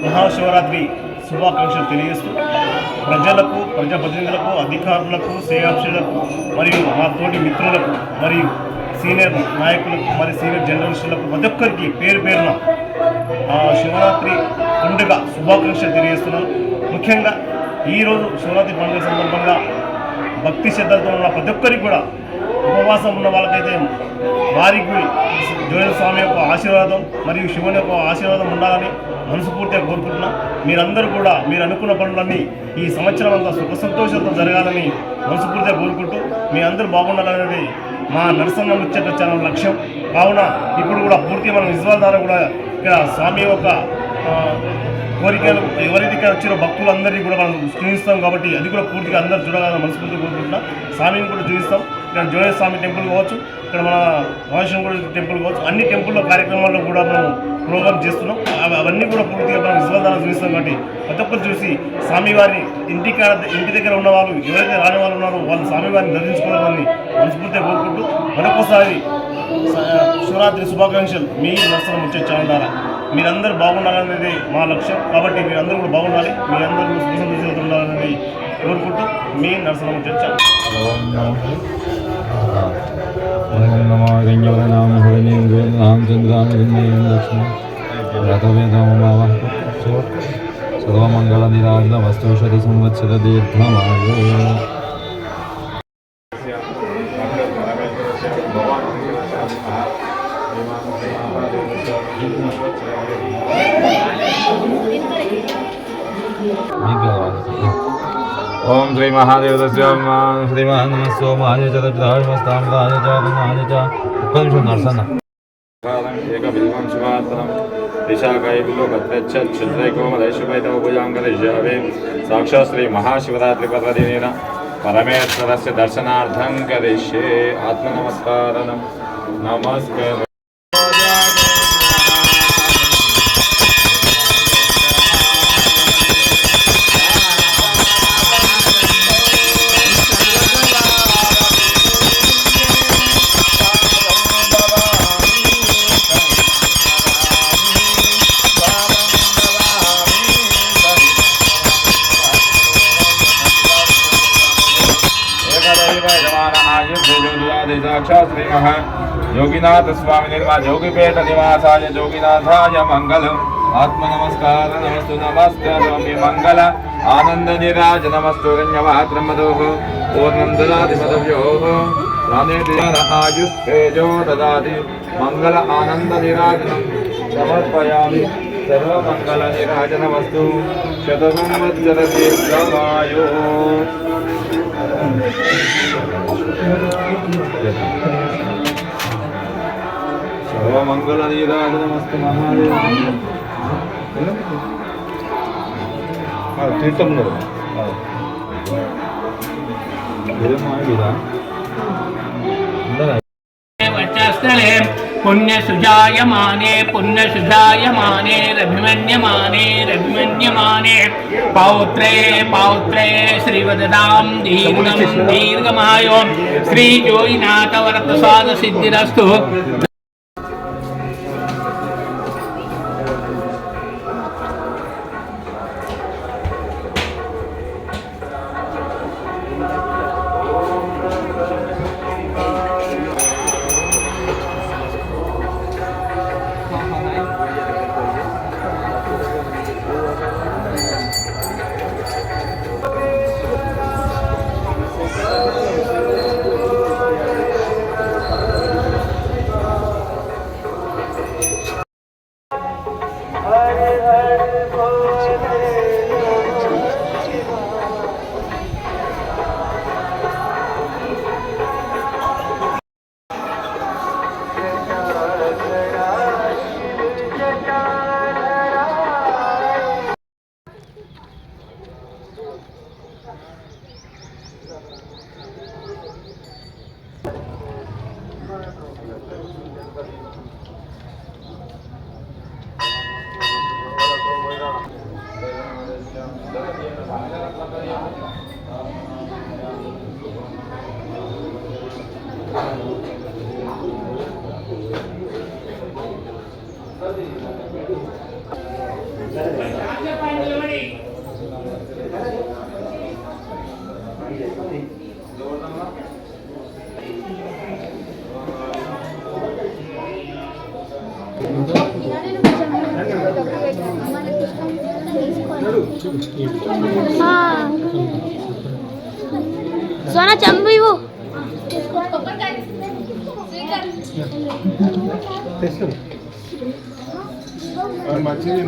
మహాశివరాత్రి శుభాకాంక్షలు తెలియజేస్తూ ప్రజలకు, ప్రజాప్రతినిధులకు, అధికారులకు, శ్రేయాభిషులకు మరియు మా తోటి మిత్రులకు మరియు సీనియర్ నాయకులకు మరియు సీనియర్ జర్నలిస్టులకు ప్రతి ఒక్కరికి పేరు పేరున శివరాత్రి పండుగ శుభాకాంక్షలు తెలియజేస్తున్నాను. ముఖ్యంగా ఈరోజు శివరాత్రి పండుగ సందర్భంగా భక్తి శ్రద్ధలతో ఉన్న ప్రతి ఒక్కరికి కూడా, ఉపవాసం ఉన్న వాళ్ళకైతే వారికి జోయన స్వామి యొక్క ఆశీర్వాదం మరియు శివుని యొక్క ఆశీర్వాదం ఉండాలని మనస్ఫూర్తిగా కోరుకుంటున్నాం. మీరందరూ కూడా మీరు అనుకున్న పనులన్నీ ఈ సంవత్సరం అంతా సుఖ సంతోషంతో జరగాలని మనస్ఫూర్తిగా కోరుకుంటూ మీ అందరూ బాగుండాలనేది మా నరసన్న ముచ్చట ఛానల్ లక్ష్యం. కావున ఇప్పుడు కూడా పూర్తి మన విజువల్ ద్వారా కూడా ఇక్కడ స్వామి యొక్క కోరికలు ఎవరైతే వచ్చిన భక్తులందరినీ కూడా మనం చూపిస్తాం కాబట్టి అది కూడా పూర్తిగా అందరూ చూడగాలని మనస్ఫూర్తిగా కోరుకుంటున్నాం. స్వామిని కూడా చూపిస్తాం. ఇక్కడ జోయ స్వామి టెంపుల్ కావచ్చు, ఇక్కడ మన మహేశ్వరం కూడా టెంపుల్ కావచ్చు, అన్ని టెంపుల్లో కార్యక్రమాల్లో కూడా మనం ప్రోగ్రామ్ చేస్తున్నాం. అవన్నీ కూడా పూర్తిగా మనం విజువల్ ద్వారా చూపిస్తాం కాబట్టి ప్రతి ఒక్కరు చూసి స్వామివారిని ఇంటి దగ్గర ఉన్న వాళ్ళు ఎవరైతే రాని వాళ్ళు ఉన్నారో వాళ్ళు స్వామివారిని దర్శించుకోవాలని మనస్ఫూర్తిగా కోరుకుంటూ మరొకసారి శివరాత్రి శుభాకాంక్షలు మీ నరసన్న ముచ్చట ఛానల్ ద్వారా. మీరందరూ బాగుండాలనేది మా లక్ష్యం కాబట్టి మీరందరూ కూడా బాగుండాలి, మీ అందరూ సుఖ సంతోషంతో ఉండాలనేది కోరుకుంటూ మీ నరసన్న ముచ్చట ఛానల్. సర్వమంగళ నిరాజన వస్తోషధి సంవత్సర దీర్ఘమాయు. ఓం శ్రీ మహాదేవతస్య శ్రీమాన్ నమస్సోమాయ చతుర్ధామస్తాంగాయ చారణాయ చ. ఒక్క నిమిషం నరసన్న. ఏకబిల్వం శివాత్మనం దిశాకైబిలో భద్రచ్చుద్రైకోమదైశుభైతోభుజాంగరిష్యావే. సాక్షాత్ శ్రీ మహాశివరాత్రి పర్వదినేన పరమేశ్వరస్య దర్శనార్థం కరిష్యే. ఆత్మనమస్కారం. నమస్కారం. साक्षात् श्री योगीनाथ स्वामी निर्मा जोगीपेट निवासाय जोगीनाथाय मंगलम. आत्म नमस्कार. नमस्तु नमस्कारोमि मंगल आनंद निराज नमस्तु रण्यवात्रमदोः पूर्णं ददाति मदव्योः आयुस्तेजो ददाति मंगल आनंद निराजनं समर्पयामि. सर्वमंगल निराजनमस्तु. शतसंवत्सर दीर्घमायुः. సర్వమంగళ నీరాజనమస్తు మహాదేవ. తీర్థంలో వచ్చస్థలే పుణ్యసుజాయమానే పుణ్యసుజాయమానే రభిమన్యమానే రభిమన్యమానే పౌత్రే పౌత్రే శ్రీవదదాం దీర్ఘం దీర్ఘమాయో శ్రీజోయినాథ వరప్రసాద సిద్ధిరస్తు. सोना चंबी वो మంచిది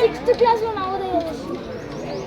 सिक्स्थ क्लास में नवोदय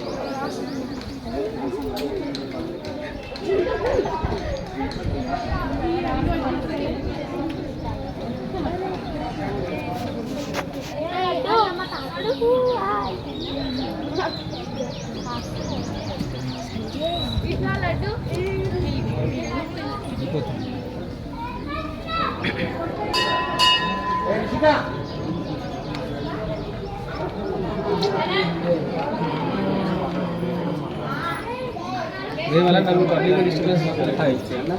ये वाला कभी पब्लिक डिस्टर्बेंस मत रखा है ना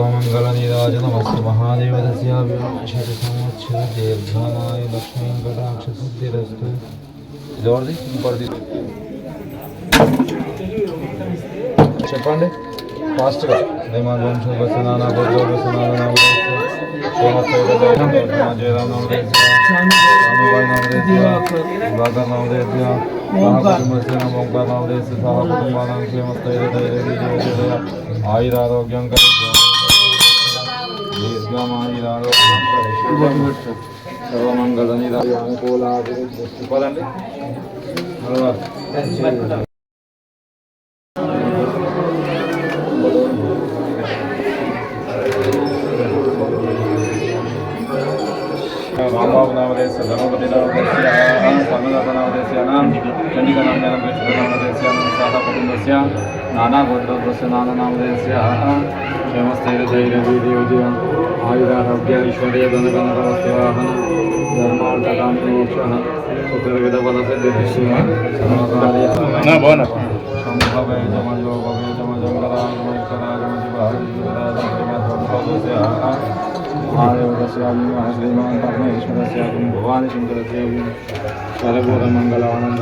सर्वमङ्गलनीराजनमस्तु महादेवदस्याभिलाषितसंवत्सर दीर्घानाय लक्ष्मीकटाक्षसिद्धिरस्तु जोर्दी ఇంకొకటి చెప్పండి ఫాస్ట్గా ధైమాగం శుభసనాన గోత్రోపసనాన జయరామ్ నవదేశ రామబాయి నవదేశ రాఘవ నవదేశ సహకుటుంబస్య ఓంకార నవదేశ సహకుటుంబానాం క్షేమస్థైర్యధైర్య ఆయురారోగ్యం దీర్ఘమాయురారోగ్యం సర్వమంగళ నిరానుకూలాభివృద్ధి పదండి రాంబాబు నవదేశ గణపతి నవదేశ్య సన్నదాత నవదేశ్యానాం చండికనామ్యానం కృష్ణ నవదేశ్య సహ కుటుంబస్య నానా గోత్రోద్భస్య నానా నవదేశ్య క్షేమస్థైర్యధైర్య వీర్యోజయ ఆయురారోగ్య ఐశ్వర్య ధనగణవస్తువాహన ధర్మార్థకాంతి మోక్ష చతుర్విధ బలసిద్ధిశ్య సమకార్య సంభవే జమజో భవే జమజంగరాజమేశ్వరాజమజిభాజరాజమజిభాజస్య महादेवस्यामि श्रीमान परमेश्वरस्यामि भवानी शंकरस्यामि सर्वमंगल आनंद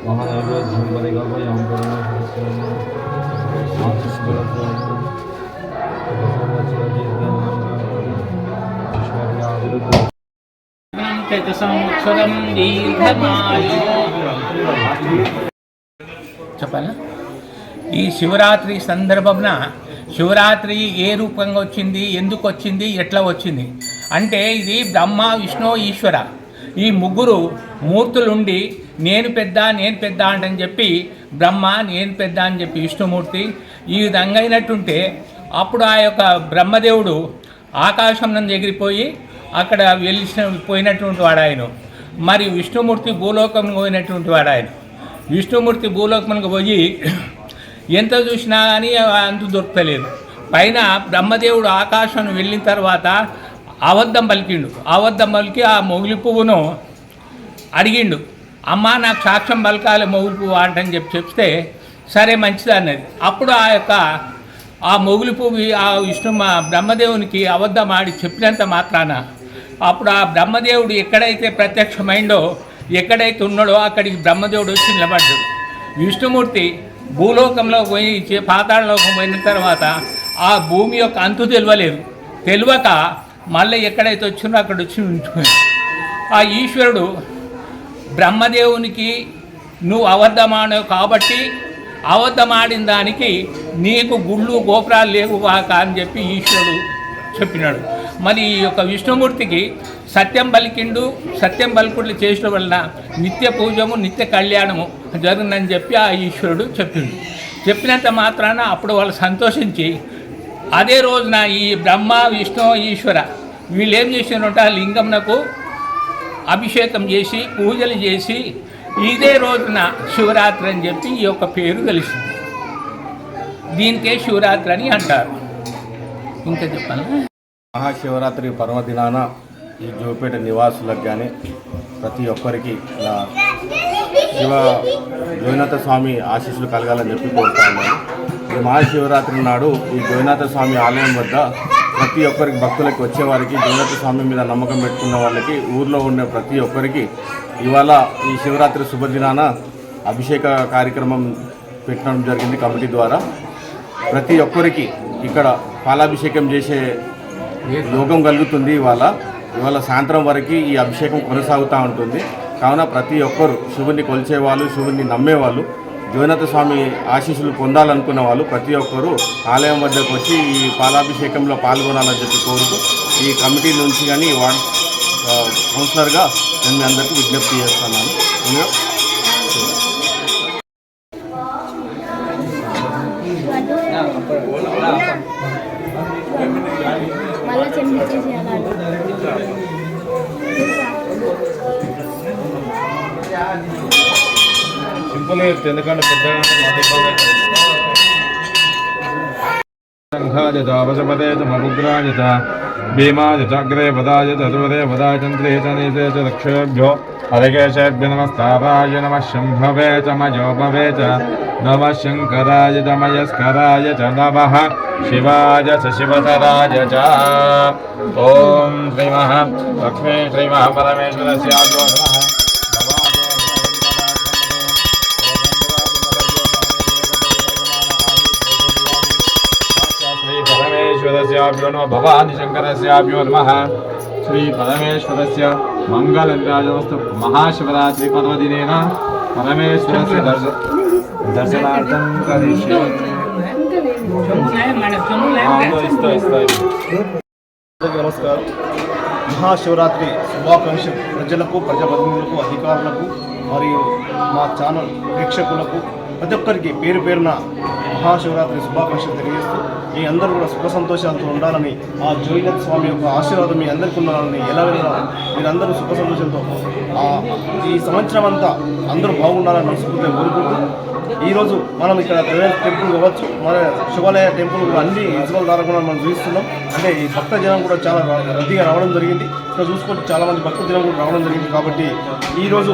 महानैवेद्यं परिकल्पयां సంవత్సరం దీర్ఘమాయు చెప్పాలా ఈ శివరాత్రి సందర్భంన శివరాత్రి ఏ రూపంగా వచ్చింది, ఎందుకు వచ్చింది, ఎట్లా వచ్చింది అంటే ఇది బ్రహ్మ విష్ణు ఈశ్వర ఈ ముగ్గురు మూర్తులుండి నేను పెద్ద అంటని చెప్పి బ్రహ్మ నేను పెద్ద అని చెప్పి విష్ణుమూర్తి ఈ విధంగా అయినట్టుంటే అప్పుడు ఆ యొక్క బ్రహ్మదేవుడు ఆకాశం నందు ఎగిరిపోయి అక్కడ పోయినటువంటి వాడు ఆయన. మరి విష్ణుమూర్తి భూలోకం పోయినటువంటి వాడు ఆయన. విష్ణుమూర్తి భూలోకంకి పోయి ఎంత చూసినా కానీ అంతు దొరకలేదు. పైన బ్రహ్మదేవుడు ఆకాశం వెళ్ళిన తర్వాత అబద్ధం పలికిండు. అబద్ధం పలికి ఆ మొగిలి పువ్వును అడిగిండు, అమ్మ నాకు సాక్ష్యం పలకాలి మొగిలి పువ్వు అంటని చెప్తే సరే మంచిది అన్నది. అప్పుడు ఆ మొగిలి పువ్వు ఆ బ్రహ్మదేవునికి అబద్ధం ఆడి చెప్పినంత మాత్రాన అప్పుడు ఆ బ్రహ్మదేవుడు ఎక్కడైతే ప్రత్యక్షమైండో ఎక్కడైతే ఉన్నాడో అక్కడికి బ్రహ్మదేవుడు వచ్చి నిలబడ్డాడు. విష్ణుమూర్తి భూలోకంలో పోయి పాతాళలోకం పోయిన తర్వాత ఆ భూమి యొక్క అంతు తెలియక మళ్ళీ ఎక్కడైతే వచ్చిందో అక్కడ వచ్చి ఉంచుకుని ఆ ఈశ్వరుడు బ్రహ్మదేవునికి నువ్వు అబద్ధమాడావు కాబట్టి అబద్ధమాడిన దానికి నీకు గుళ్ళు గోపురాలు లేవుగాక అని చెప్పి ఈశ్వరుడు చెప్పినాడు. మరి ఈ యొక్క విష్ణుమూర్తికి సత్యం పలికిండు, సత్యం పలుకుళ్ళు చేసిన వలన నిత్య పూజము నిత్య కళ్యాణము జరుగుతుందని చెప్పి ఆ ఈశ్వరుడు చెప్పిండు. చెప్పినంత మాత్రాన అప్పుడు వాళ్ళు సంతోషించి అదే రోజున ఈ బ్రహ్మ విష్ణు ఈశ్వర వీళ్ళు ఏం చేసినట్టు ఆ లింగంనకు అభిషేకం చేసి పూజలు చేసి ఇదే రోజున శివరాత్రి అని చెప్పి ఈ యొక్క పేరు తెలిసింది. దీనికే శివరాత్రి అని అంటారు. ఇంకా చెప్పాలి. మహాశివరాత్రి పర్వదినాన ఈ జోపేట నివాసులకు కానీ ప్రతి ఒక్కరికి నా శివ జోగినాథ స్వామి ఆశీస్సులు కలగాలని చెప్పి కోరుతా ఉన్నాను. ఈ మహాశివరాత్రి నాడు ఈ జోగినాథ స్వామి ఆలయం వద్ద ప్రతి ఒక్కరికి భక్తులకి వచ్చేవారికి జోగినాథ స్వామి మీద నమ్మకం పెట్టుకున్న వాళ్ళకి ఊర్లో ఉండే ప్రతి ఒక్కరికి ఇవాళ ఈ శివరాత్రి శుభదినాన అభిషేక కార్యక్రమం పెట్టడం జరిగింది కమిటీ ద్వారా. ప్రతి ఒక్కరికి ఇక్కడ పాలాభిషేకం చేసే యోగం కలుగుతుంది. ఇవాళ సాయంత్రం వరకు ఈ అభిషేకం కొనసాగుతూ ఉంటుంది. కావున ప్రతి ఒక్కరు శివుని కొలిచేవాళ్ళు, శివుని నమ్మేవాళ్ళు, జోగినాథ స్వామి ఆశీస్సులు పొందాలనుకున్న వాళ్ళు ప్రతి ఒక్కరు ఆలయం వద్దకు వచ్చి ఈ పాలాభిషేకంలో పాల్గొనాలని చెప్పి కోరుతూ ఈ కమిటీ నుంచి కానీ వార్డ్ కౌన్సిలర్గా నేను మీ అందరికీ విజ్ఞప్తి చేస్తున్నాను. మళ్ళీ చెందించేసి సింపుల్ ఎందుకంటే పెద్దగా సంఘాజపదేతమగ్రాజత భీమాజగ్రే వదాజత దూరే వదాచంద్రే చ నీతే చ దక్షేభ్యో హరికేశేభ్య నమస్తారాయ నమ శంభవే చ మజోభవే చ నమ శంకరాయ చ మయస్కరాయ చ నమః శివాయ చ శివతరాయ చ. ఓం శ్రీమః లక్ష్మీ శ్రీమః పరమేశ్వరస్యాభ్యో నమః. परमेश्वरस्याभ्यो नमः. भवानी शंकरस्याभ्यो नमः. श्री परमेश्वरस्य मंगलराजमस्तु. महाशिवरात्रि पर्वदिनेन परमेश्वरस्य दर्शनार्थं करिष्ये. నమస్కారం. మహాశివరాత్రి శుభాకాంక్షలు ప్రజలకు, ప్రజాప్రతినిధులకు, అధికారులకు మరియు మా ఛానల్ ప్రేక్షకులకు ప్రతి ఒక్కరికి పేరు పేరున మహాశివరాత్రి శుభాకాంక్షలు తెలియజేస్తూ మీ అందరూ కూడా సుఖ సంతోషాలతో ఉండాలని, ఆ జోగినాథ స్వామి యొక్క ఆశీర్వాదం మీ అందరికీ ఉండాలని, ఎలా వెళ్ళాలని మీరందరూ సుఖ సంతోషంతో ఈ సంవత్సరం అంతా అందరూ బాగుండాలని మనస్ఫూర్తిగా కోరుకుంటూ ఈరోజు మనం ఇక్కడ టెంపుల్ కావచ్చు, మన శివాలయ టెంపుల్ కూడా అన్ని ఇసుకల ద్వారా కూడా మనం చూస్తున్నాం. అంటే ఈ భక్త జనం కూడా చాలా రద్దీగా రావడం జరిగింది. ఇక్కడ చూసుకుంటే చాలామంది భక్త జనం కూడా రావడం జరిగింది. కాబట్టి ఈరోజు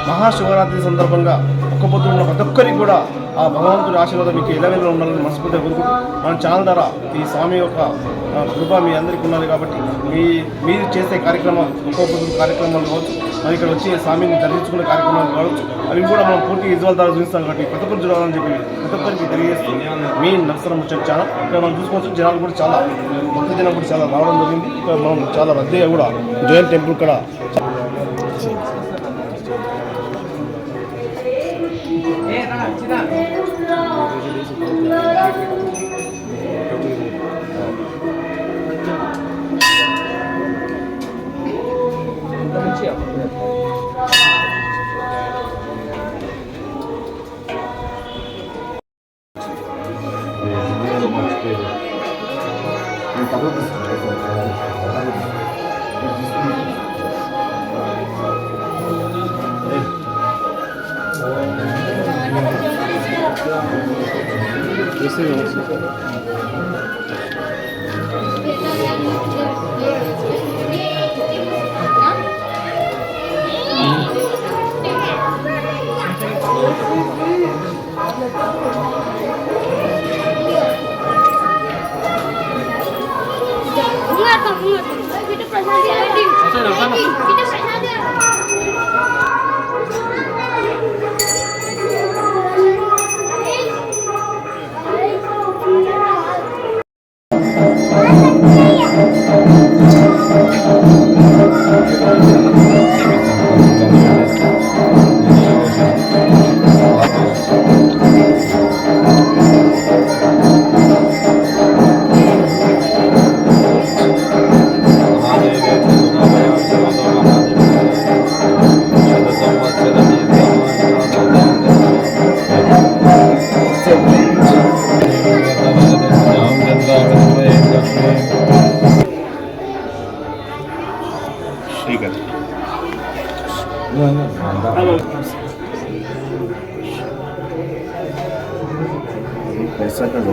మహాశివరాత్రి సందర్భంగా ఒక్క పొద్దు ఉన్న ప్రతి ఒక్కరికి కూడా ఆ భగవంతుడి ఆశీర్వాదం మీకు ఎలవేళ ఉండాలని మనస్ఫూర్తిగా కోరుకుంటూ మన ఛానల్ ద్వారా ఈ స్వామి యొక్క కృప మీ అందరికీ ఉన్నది. కాబట్టి మీరు చేసే కార్యక్రమం ఒక్క పొద్దు కార్యక్రమాలు కావచ్చు, మరి ఇక్కడ వచ్చి స్వామిని దర్శించుకునే కార్యక్రమాలు కావచ్చు, అవి కూడా మనం పూర్తి విజువల్ ద్వారా చూస్తాం. కాబట్టి ప్రతి ఒక్కరు చూడాలని చెప్పి ప్రతి ఒక్కరికి తెలియజేస్తూ మీ నర్సరం ముచ్చట ఛానల్ ఇక్కడ మనం చూసుకోవచ్చు. జనాలు కూడా చాలా భక్త జనం కూడా చాలా రావడం జరిగింది. ఇక్కడ మనం చాలా రద్దీగా కూడా జైన్ టెంపుల్ ఇక్కడ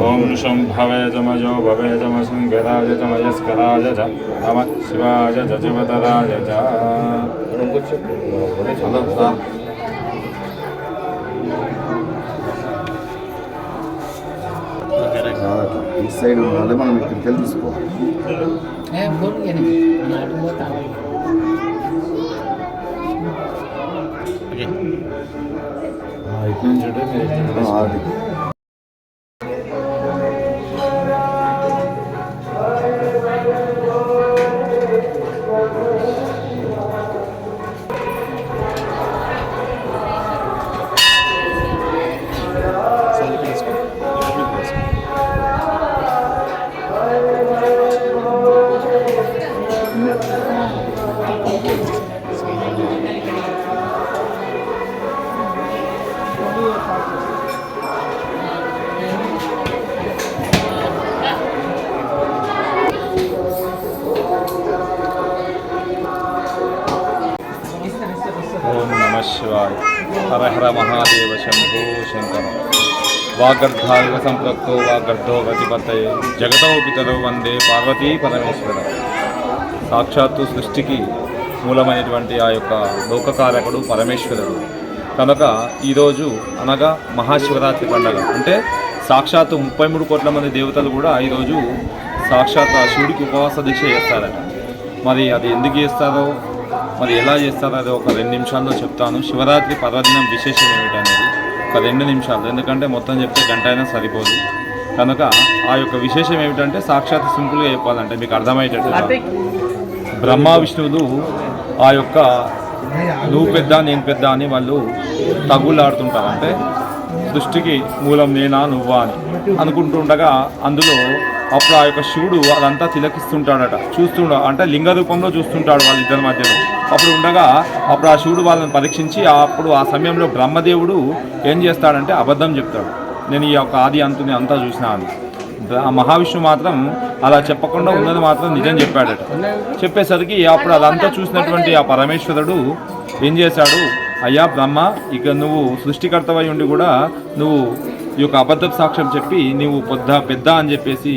ఓం శంభవే జమజో భవే జమశంకరాయ జమయస్కరాయ జ నమ శివాయ జజవతరాయ జ. ఈ సైడ్ ఉండాలి, మనం ఇక్కడికి వెళ్ళి తీసుకోవాలి. అది ఓం నమ శివాయ. హర హర మహాదేవ శంభో శంకర. వాగర్ధావివ సంపృక్తో వాగర్ధో గతిపతయే జగతో పితరో వందే పార్వతీ పరమేశ్వర. సాక్షాత్తు సృష్టికి మూలమైనటువంటి ఆ యొక్క లోకకారకుడు పరమేశ్వరుడు కనుక ఈరోజు అనగా మహాశివరాత్రి పండుగ అంటే సాక్షాత్తు 33 కోట్ల మంది దేవతలు కూడా ఈరోజు సాక్షాత్ ఆ శివుడికి ఉపవాస దీక్ష చేస్తారట. మరి అది ఎందుకు చేస్తారో మరి ఎలా చేస్తారో అది ఒక 2 నిమిషాల్లో చెప్తాను. శివరాత్రి పర్వదినం విశేషం ఏమిటనేది ఒక 2 నిమిషాలు, ఎందుకంటే మొత్తం చెప్తే గంట అయినా సరిపోదు కనుక ఆ యొక్క విశేషం ఏమిటంటే సాక్షాత్ సింపుల్గా చెప్పాలంటే మీకు అర్థమయ్యేటట్టు బ్రహ్మ విష్ణువులు ఆ యొక్క నువ్వు పెద్ద నేను పెద్ద అని వాళ్ళు తగులాడుతుంటారు. అంటే సృష్టికి మూలం నేనా నువ్వా అని అనుకుంటుండగా అందులో అప్పుడు ఆ యొక్క శివుడు అదంతా తిలకిస్తుంటాడట, అంటే లింగ రూపంలో చూస్తుంటాడు వాళ్ళిద్దరి మధ్యలో. అప్పుడు ఉండగా అప్పుడు ఆ శివుడు వాళ్ళని పరీక్షించి అప్పుడు ఆ సమయంలో బ్రహ్మదేవుడు ఏం చేస్తాడంటే అబద్ధం చెప్తాడు, నేను ఈ యొక్క ఆది అంతుని అంతా చూసినా అని. ఆ మహావిష్ణువు మాత్రం అలా చెప్పకుండా ఉన్నది మాత్రం నిజం చెప్పాడట. చెప్పేసరికి అప్పుడు అదంతా చూసినటువంటి ఆ పరమేశ్వరుడు ఏం చేశాడు, అయ్యా బ్రహ్మ, ఇక నువ్వు సృష్టికర్తవై ఉండి కూడా నువ్వు ఈ యొక్క అబద్ధ సాక్ష్యం చెప్పి నువ్వు పెద్ద అని చెప్పేసి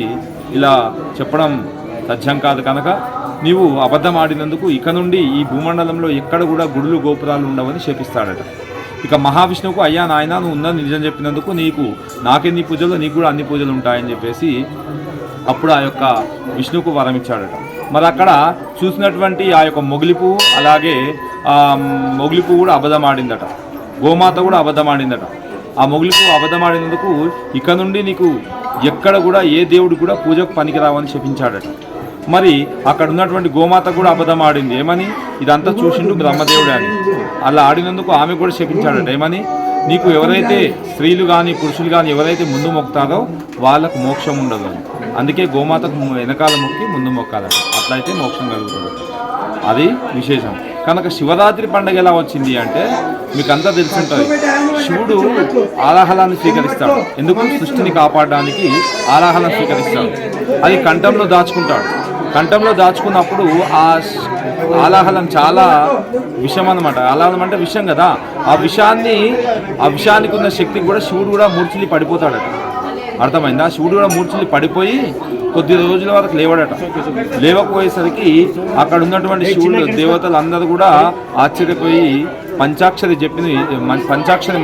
ఇలా చెప్పడం సత్యం కాదు కనుక నీవు అబద్ధం ఆడినందుకు ఇక నుండి ఈ భూమండలంలో ఎక్కడ కూడా గుడులు గోపురాలు ఉండవని శపిస్తాడట. ఇక మహావిష్ణువుకు అయ్యా నాయన నువ్వు ఉన్నది నిజం చెప్పినందుకు నాకెన్ని పూజలు నీకు కూడా అన్ని పూజలు ఉంటాయని చెప్పేసి అప్పుడు ఆ యొక్క విష్ణువుకు వరం ఇచ్చాడట. మరి అక్కడ చూసినటువంటి ఆ యొక్క మొగిలి పువ్వు అలాగే ఆ మొగిలి పువ్వు కూడా అబద్ధం ఆడిందట, గోమాత కూడా అబద్ధం ఆడిందట. ఆ మొగిలి పువ్వు అబద్ధం ఆడినందుకు ఇక నుండి నీకు ఎక్కడ కూడా ఏ దేవుడు కూడా పూజకు పనికిరావని శపించాడట. మరి అక్కడ ఉన్నటువంటి గోమాత కూడా అబద్ధం ఆడింది, ఏమని ఇదంతా చూసిండు బ్రహ్మదేవుడు అని. అలా ఆడినందుకు ఆమె కూడా శపించాడట, ఏమని నీకు ఎవరైతే స్త్రీలు కానీ పురుషులు కానీ ఎవరైతే ముందు మొక్కుతారో వాళ్ళకు మోక్షం ఉండదు అని. అందుకే గోమాతకు వెనకాల మొక్కి ముందు మొక్కాలట, అట్లయితే మోక్షం కలుగుతుంది. అది విశేషం. కనుక శివరాత్రి పండుగ ఎలా వచ్చింది అంటే మీకు అంతా తెలుసుంటుంది. శివుడు ఆలాహలాన్ని స్వీకరిస్తాడు, ఎందుకు సృష్టిని కాపాడడానికి ఆలాహలం స్వీకరిస్తాడు. అది కంఠంలో దాచుకుంటాడు. కంఠంలో దాచుకున్నప్పుడు ఆ ఆలాహలం చాలా విషం అన్నమాట. ఆలాహలం అంటే విషం కదా, ఆ విషానికి ఉన్న శక్తికి కూడా శివుడు కూడా మూర్ఛిల్లి పడిపోతాడట. అర్థమైందా? శివుడు కూడా మూర్ఛిల్లి పడిపోయి కొద్ది రోజుల వరకు లేవడట. లేవకపోయేసరికి అక్కడ ఉన్నటువంటి శివుడు దేవతలు అందరూ కూడా ఆశ్చర్యపోయి పంచాక్షరి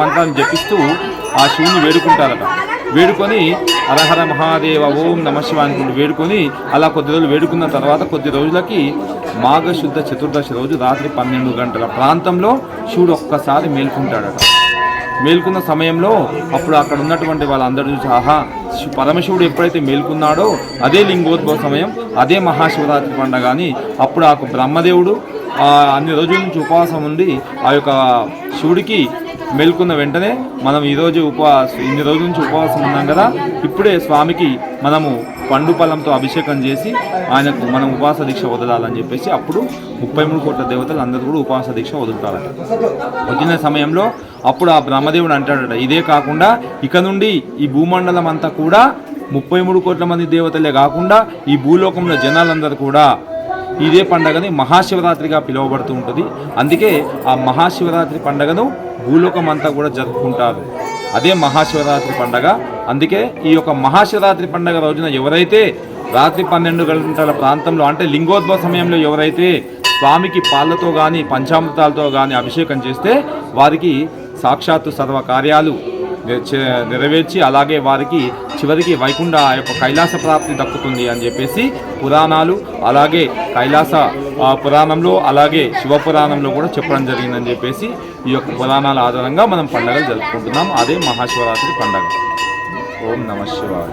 మంత్రాన్ని జపిస్తూ ఆ శివుని వేడుకుంటారట. వేడుకొని హరహర మహాదేవ ఓం నమ శివాయ అనుకుంటూ వేడుకొని అలా కొద్ది రోజులు వేడుకున్న తర్వాత కొద్ది రోజులకి మాఘశుద్ధ చతుర్దశి రోజు రాత్రి 12 గంటల ప్రాంతంలో శివుడు ఒక్కసారి మేల్కుంటాడట. మేల్కున్న సమయంలో అప్పుడు అక్కడ ఉన్నటువంటి వాళ్ళందరూ చూసి ఆహా, పరమశివుడు ఎప్పుడైతే మేల్కున్నాడో అదే లింగోద్భవ సమయం, అదే మహాశివరాత్రి పండుగ అని అప్పుడు ఆ బ్రహ్మదేవుడు అన్ని రోజుల నుంచి ఉపవాసం ఉండి ఆ యొక్క శివుడికి మేల్కున్న వెంటనే మనం ఈరోజు ఇన్ని రోజుల నుంచి ఉపవాసం ఉన్నాం కదా, ఇప్పుడే స్వామికి మనము పండు పళ్ళంతో అభిషేకం చేసి ఆయనకు మనం ఉపవాస దీక్ష వదలాలని చెప్పేసి అప్పుడు 33 కోట్ల దేవతలు అందరూ కూడా ఉపవాస దీక్ష వదులుతారట. వదిలిన సమయంలో అప్పుడు ఆ బ్రహ్మదేవుడు అంటాడట, ఇదే కాకుండా ఇక నుండి ఈ భూమండలం అంతా కూడా 33 కోట్ల మంది దేవతలే కాకుండా ఈ భూలోకంలో జనాలందరూ కూడా ఇదే పండగని మహాశివరాత్రిగా పిలువబడుతూ ఉంటుంది. అందుకే ఆ మహాశివరాత్రి పండగను భూలోకమంతా కూడా జరుపుకుంటారు. అదే మహాశివరాత్రి పండగ. అందుకే ఈ యొక్క మహాశివరాత్రి పండగ రోజున ఎవరైతే రాత్రి 12 గంటల ప్రాంతంలో అంటే లింగోద్భవ సమయంలో ఎవరైతే స్వామికి పాలతో కానీ పంచామృతాలతో కానీ అభిషేకం చేస్తే వారికి సాక్షాత్తు సర్వ కార్యాలు నెరవేర్చి అలాగే వారికి చివరికి వైకుంఠ ఆ యొక్క కైలాస ప్రాప్తి దక్కుతుంది అని చెప్పేసి పురాణాలు, అలాగే కైలాస పురాణంలో అలాగే శివపురాణంలో కూడా చెప్పడం జరిగిందని చెప్పేసి ఈ యొక్క పురాణాల ఆధారంగా మనం పండుగలు జరుపుకుంటున్నాం. అదే మహాశివరాత్రి పండుగ. ఓం నమః శివాయ.